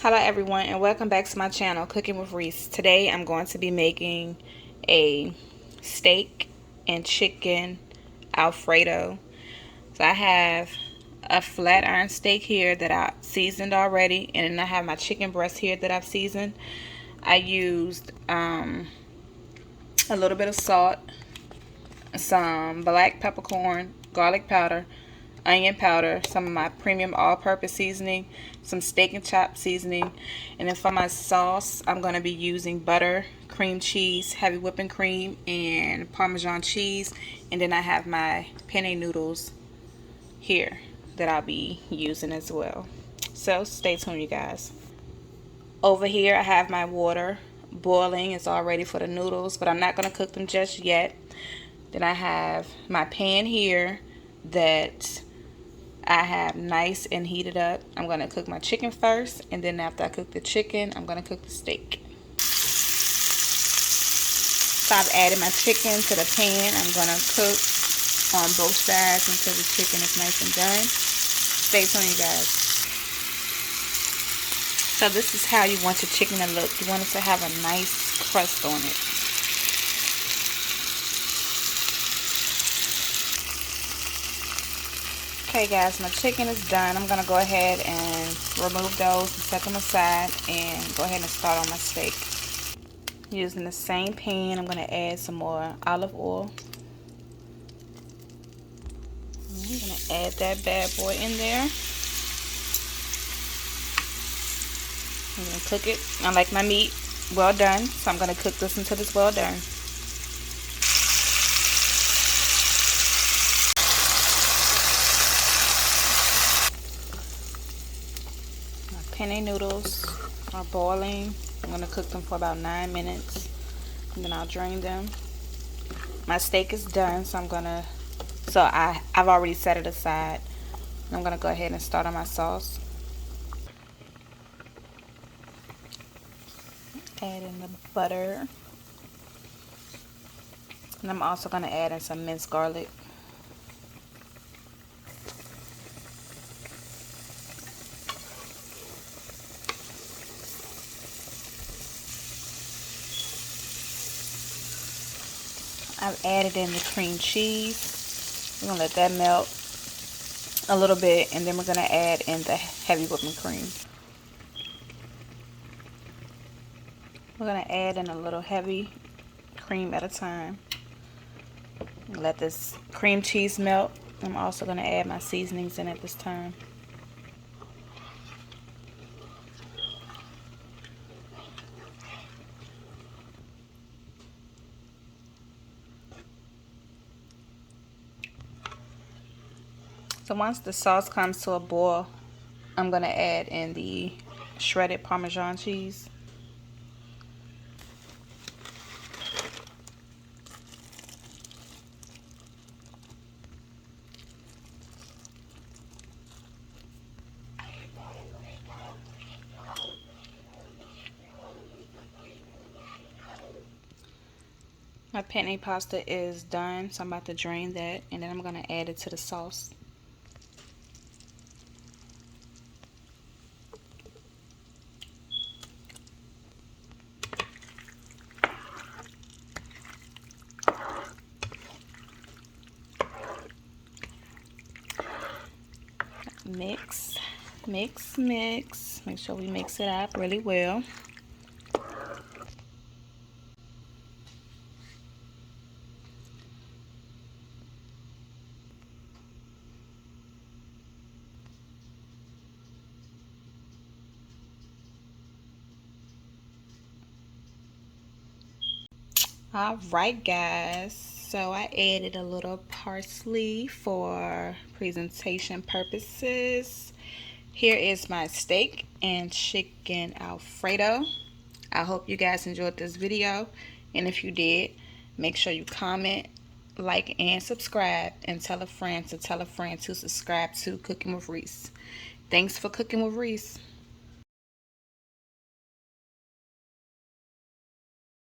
Hello everyone, and welcome back to my channel, Cooking with Reese. Today I'm going to be making a steak and chicken alfredo. So I have a flat iron steak here that I seasoned already, and then I have my chicken breast here that I've seasoned. I used a little bit of salt, some black peppercorn, garlic powder, onion powder, some of my premium all-purpose seasoning, some steak and chop seasoning, and then for my sauce I'm going to be using butter, cream cheese, heavy whipping cream, and Parmesan cheese. And then I have my penne noodles here that I'll be using as well. So stay tuned, you guys. Over here I have my water boiling. It's all ready for the noodles, but I'm not going to cook them just yet. Then I have my pan here that I have nice and heated up. I'm going to cook my chicken first, and then after I cook the chicken, I'm going to cook the steak. So I've added my chicken to the pan. I'm going to cook on both sides until the chicken is nice and done. Stay tuned, you guys. So this is how you want your chicken to look. You want it to have a nice crust on it. Okay guys, my chicken is done. I'm going to go ahead and remove those and set them aside and go ahead and start on my steak. Using the same pan, I'm going to add some more olive oil. I'm going to add that bad boy in there. I'm going to cook it. I like my meat well done, so I'm going to cook this until it's well done. Penne noodles are boiling. I'm going to cook them for about 9 minutes, and then I'll drain them. My steak is done, so I've already set it aside. I'm going to go ahead and start on my sauce. Add in the butter, and I'm also going to add in some minced garlic. I've added in the cream cheese. We're going to let that melt a little bit, and then we're going to add in the heavy whipping cream. We're going to add in a little heavy cream at a time. Let this cream cheese melt. I'm also going to add my seasonings in at this time. So once the sauce comes to a boil, I'm going to add in the shredded Parmesan cheese. My penne pasta is done, so I'm about to drain that, and then I'm going to add it to the sauce. Mix, mix, mix. Make sure we mix it up really well. Alright guys, so I added a little parsley for presentation purposes. Here is my steak and chicken alfredo. I hope you guys enjoyed this video, and if you did, make sure you comment, like, and subscribe, and tell a friend to subscribe to Cooking with Reese. Thanks for cooking with Reese.